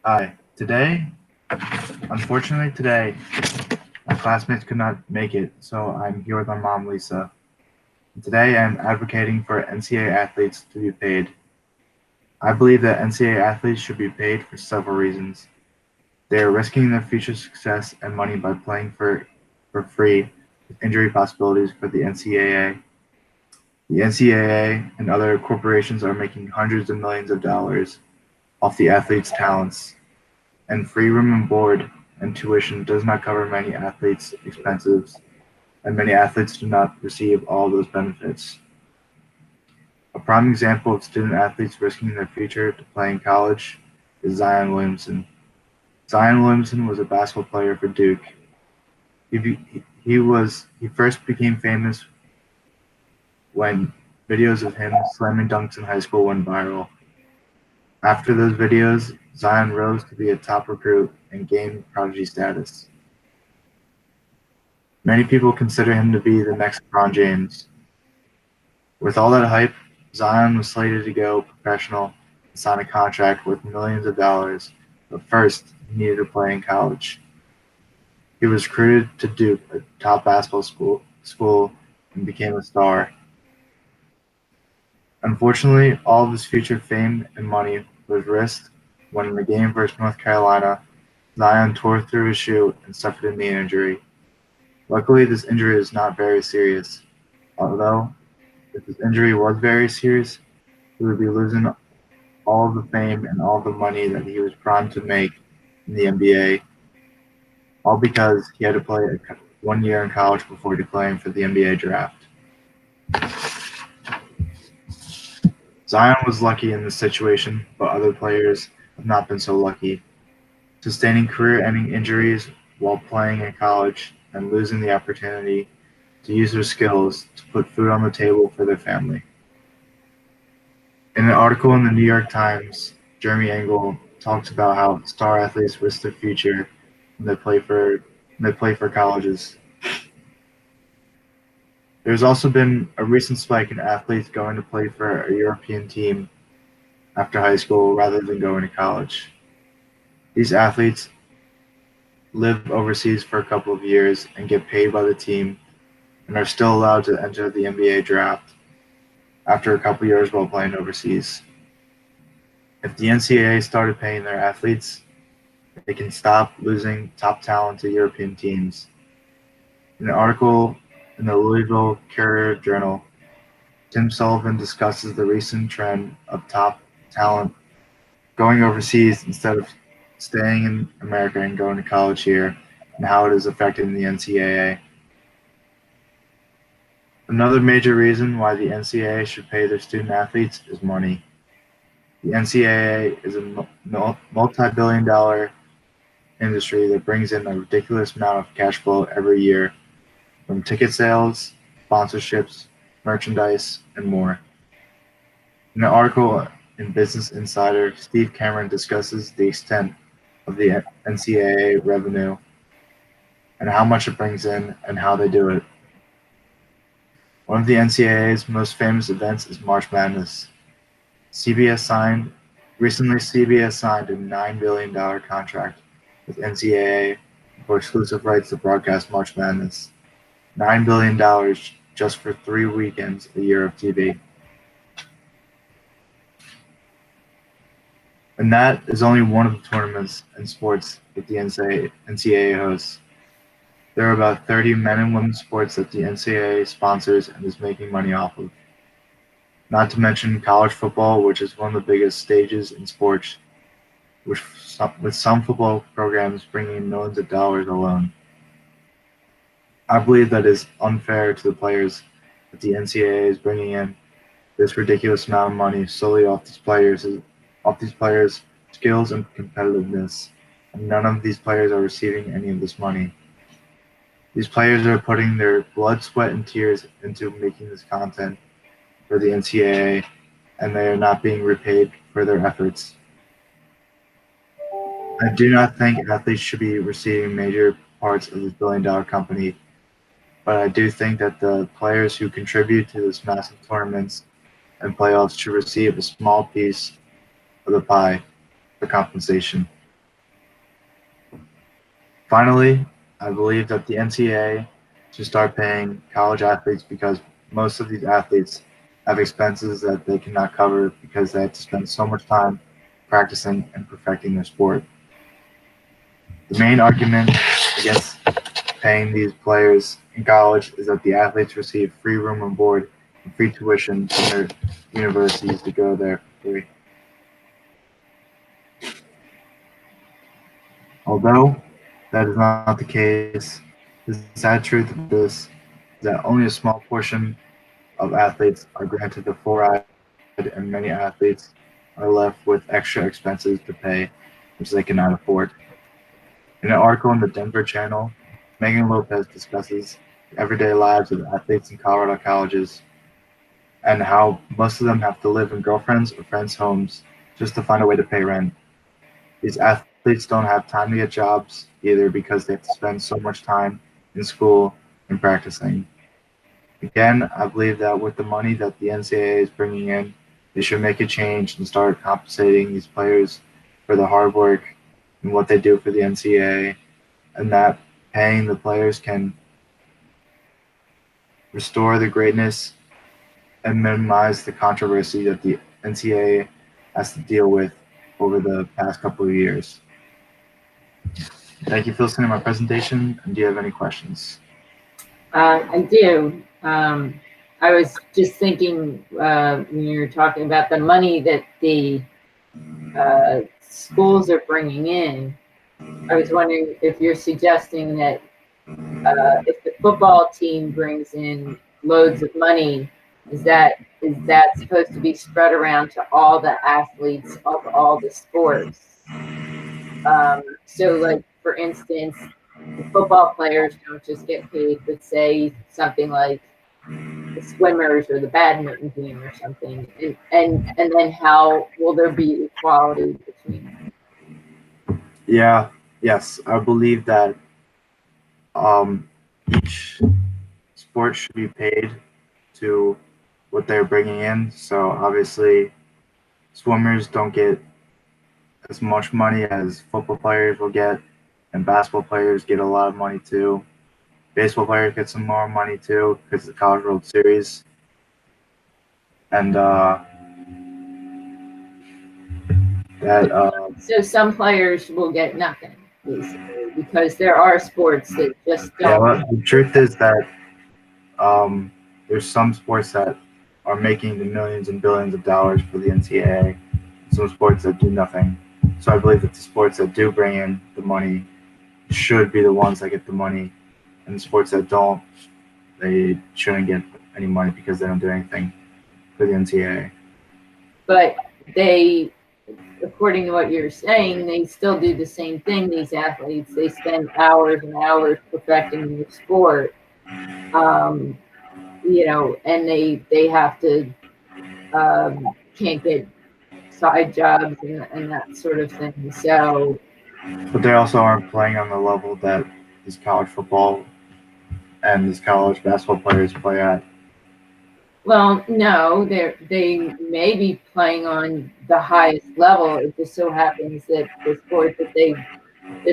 Hi. Unfortunately today, my classmates could not make it, so I'm here with my mom, Lisa. And today I'm advocating for NCAA athletes to be paid. I believe that NCAA athletes should be paid for several reasons. They are risking their future success and money by playing for free with injury possibilities for the NCAA. The NCAA and other corporations are making hundreds of millions of dollars off the athletes' talents, and free room and board and tuition does not cover many athletes' expenses, and many athletes do not receive all those benefits. A prime example of student athletes risking their future to play in college is Zion Williamson. Zion Williamson was a basketball player for Duke. He first became famous when videos of him slamming dunks in high school went viral. After those videos, Zion rose to be a top recruit and gained prodigy status. Many people consider him to be the next LeBron James. With all that hype, Zion was slated to go professional and sign a contract worth millions of dollars, but first he needed to play in college. He was recruited to Duke, a top basketball school, and became a star. Unfortunately, all of his future fame and money was risked when in the game versus North Carolina, Zion tore through his shoe and suffered a knee injury. Luckily, this injury is not very serious, although if his injury was very serious, he would be losing all of the fame and all the money that he was primed to make in the NBA, all because he had to play 1 year in college before declaring for the NBA draft. Zion was lucky in this situation, but other players have not been so lucky, sustaining career-ending injuries while playing in college and losing the opportunity to use their skills to put food on the table for their family. In an article in the New York Times, Jeremy Engel talks about how star athletes risk their future when they play for colleges. There's also been a recent spike in athletes going to play for a European team after high school rather than going to college. These athletes live overseas for a couple of years and get paid by the team and are still allowed to enter the NBA draft after a couple of years while playing overseas. If the NCAA started paying their athletes, they can stop losing top talent to European teams. In an article in the Louisville Courier Journal, Tim Sullivan discusses the recent trend of top talent going overseas instead of staying in America and going to college here, and how it is affecting the NCAA. Another major reason why the NCAA should pay their student athletes is money. The NCAA is a multi billion-dollar industry that brings in a ridiculous amount of cash flow every year from ticket sales, sponsorships, merchandise, and more. In an article in Business Insider, Steve Cameron discusses the extent of the NCAA revenue and how much it brings in and how they do it. One of the NCAA's most famous events is March Madness. CBS signed Recently, CBS signed a $9 billion contract with NCAA for exclusive rights to broadcast March Madness. $9 billion just for 3 weekends a year of TV. And that is only one of the tournaments and sports that the NCAA hosts. There are about 30 men and women's sports that the NCAA sponsors and is making money off of. Not to mention college football, which is one of the biggest stages in sports, with some football programs bringing in millions of dollars alone. I believe that is unfair to the players that the NCAA is bringing in this ridiculous amount of money solely off these players' skills and competitiveness, and none of these players are receiving any of this money. These players are putting their blood, sweat, and tears into making this content for the NCAA, and they are not being repaid for their efforts. I do not think athletes should be receiving major parts of this billion-dollar company, but I do think that the players who contribute to this massive tournaments and playoffs should receive a small piece of the pie for compensation. Finally, I believe that the NCAA should start paying college athletes because most of these athletes have expenses that they cannot cover because they have to spend so much time practicing and perfecting their sport. The main argument against paying these players in college is that the athletes receive free room and board and free tuition from their universities to go there for free. Although that is not the case, the sad truth of this is that only a small portion of athletes are granted the full ride, and many athletes are left with extra expenses to pay, which they cannot afford. In an article in the Denver Channel, Megan Lopez discusses the everyday lives of athletes in Colorado colleges and how most of them have to live in girlfriends' or friends' homes just to find a way to pay rent. These athletes don't have time to get jobs either because they have to spend so much time in school and practicing. Again, I believe that with the money that the NCAA is bringing in, they should make a change and start compensating these players for the hard work and what they do for the NCAA, and that paying the players can restore the greatness and minimize the controversy that the NCAA has to deal with over the past couple of years. Thank you for listening to my presentation, and do you have any questions? I do. I was just thinking when you were talking about the money that the schools are bringing in, I was wondering if you're suggesting that if the football team brings in loads of money, is that supposed to be spread around to all the athletes of all the sports? So, like, for instance, the football players don't just get paid, but say something like the swimmers or the badminton team or something, and then how will there be equality between them? Yes, I believe that each sport should be paid to what they're bringing in. So obviously, swimmers don't get as much money as football players will get, and basketball players get a lot of money too. Baseball players get some more money too because of the College World Series. And so some players will get nothing, basically, because there are sports that just don't. Yeah, well, the truth is that there's some sports that are making the millions and billions of dollars for the NCAA, some sports that do nothing. So I believe that the sports that do bring in the money should be the ones that get the money, and the sports that don't, they shouldn't get any money because they don't do anything for the NCAA. But they, according to what you're saying, they still do the same thing, these athletes. They spend hours and hours perfecting the sport, you know, and they have to, can't get side jobs and that sort of thing. So, but they also aren't playing on the level that these college football and these college basketball players play at. Well, no, they may be playing on the highest level. It just so happens that the sport that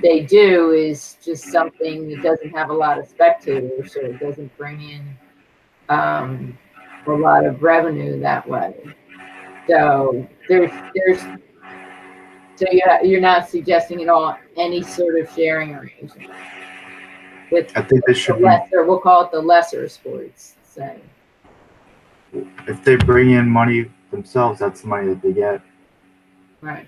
they do is just something that doesn't have a lot of spectators, so it doesn't bring in a lot of revenue that way. So so you're not suggesting at all any sort of sharing arrangement with, I think they should the lesser, we'll call it the lesser sports, say. If they bring in money themselves, that's the money that they get. Right.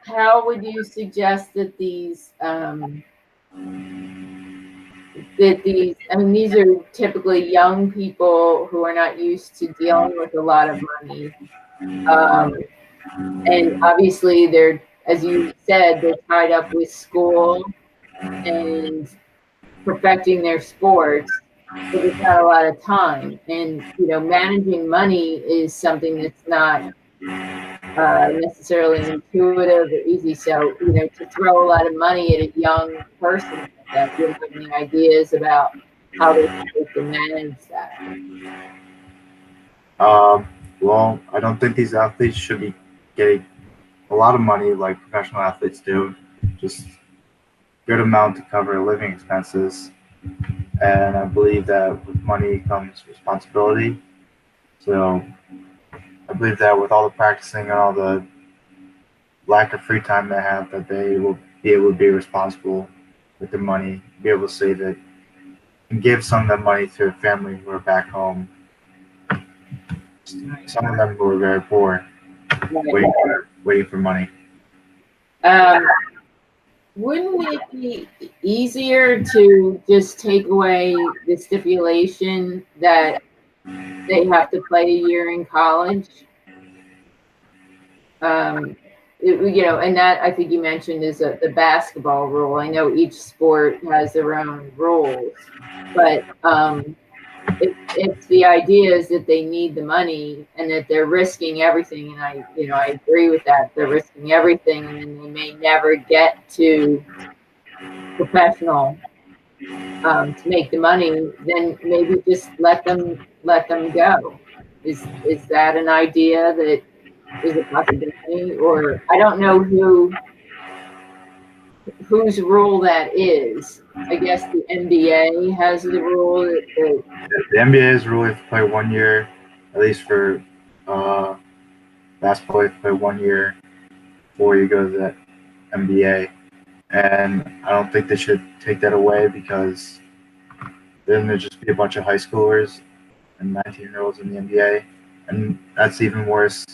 How would you suggest that these I mean, these are typically young people who are not used to dealing with a lot of money, and obviously they're, as you said, they're tied up with school and perfecting their sports. So there's not a lot of time, and you know, managing money is something that's not necessarily intuitive or easy. So, you know, to throw a lot of money at a young person that you don't have any ideas about how they're supposed to manage that. Well, I don't think these athletes should be getting a lot of money like professional athletes do. Just good amount to cover living expenses. And I believe that with money comes responsibility. So I believe that with all the practicing and all the lack of free time they have, that they will be able to be responsible with their money, be able to save it, and give some of that money to their family who are back home. Some of them who are very poor, waiting for money. Wouldn't it be easier to just take away the stipulation that they have to play a year in college? And that I think you mentioned is the basketball rule. I know each sport has their own rules, but if the idea is that they need the money and that they're risking everything, and I agree with that. They're risking everything, and then they may never get to professional to make the money. Then maybe just let them go. Is that an idea that is a possibility? Or I don't know whose rule that is. I guess the NBA has the rule that the NBA's rule is to play 1 year, at least for basketball. You have to play 1 year before you go to the NBA, and I don't think they should take that away, because then there'd just be a bunch of high schoolers and 19-year-olds in the NBA, and that's even worse,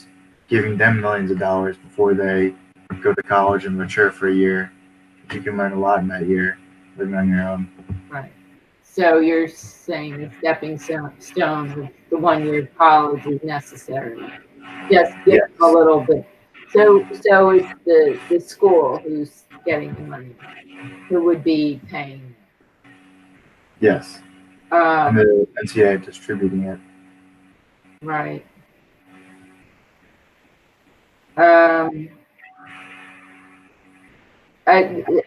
giving them millions of dollars before they go to college and mature for a year. You can learn a lot in that year living on your own. Right. So you're saying the stepping stone, the 1 year of college is necessary. Just give them a little bit. So it's the school who's getting the money, who would be paying. Yes. And the NCAA distributing it. Right.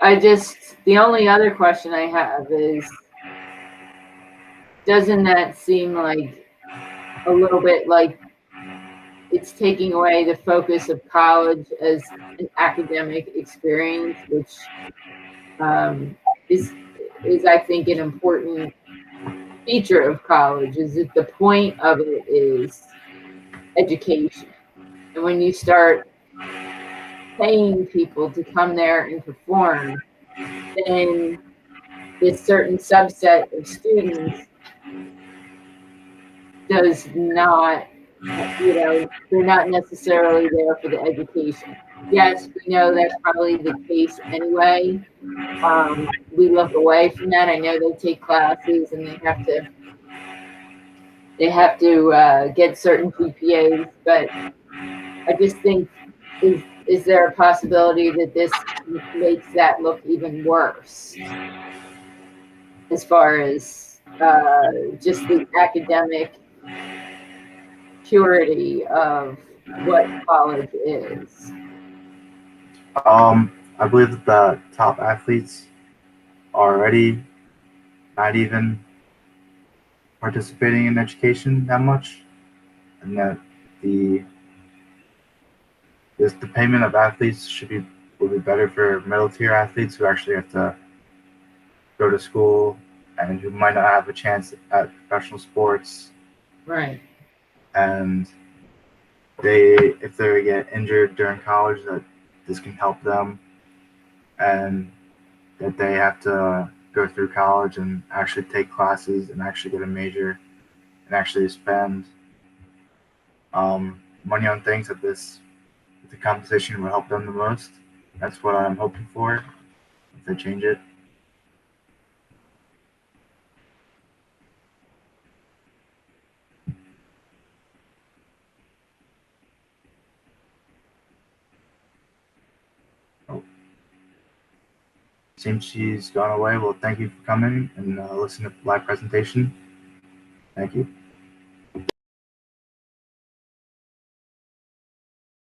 I just, the only other question I have is, doesn't that seem like a little bit like it's taking away the focus of college as an academic experience, which is I think an important feature of college, is that the point of it is education. And when you start paying people to come there and perform, then this certain subset of students does not, they're not necessarily there for the education. Yes, we know that's probably the case anyway. We look away from that. I know they take classes and they have to get certain GPAs, but I just think, is there a possibility that this makes that look even worse as far as just the academic purity of what college is? I believe that the top athletes are already not even participating in education that much, and that the payment of athletes will be better for middle tier athletes who actually have to go to school and who might not have a chance at professional sports. Right. And if they get injured during college, that this can help them, and that they have to go through college and actually take classes and actually get a major and actually spend money on things that the compensation will help them the most. That's what I'm hoping for, if they change it. Seems she's gone away. Well, thank you for coming and listening to the live presentation. Thank you.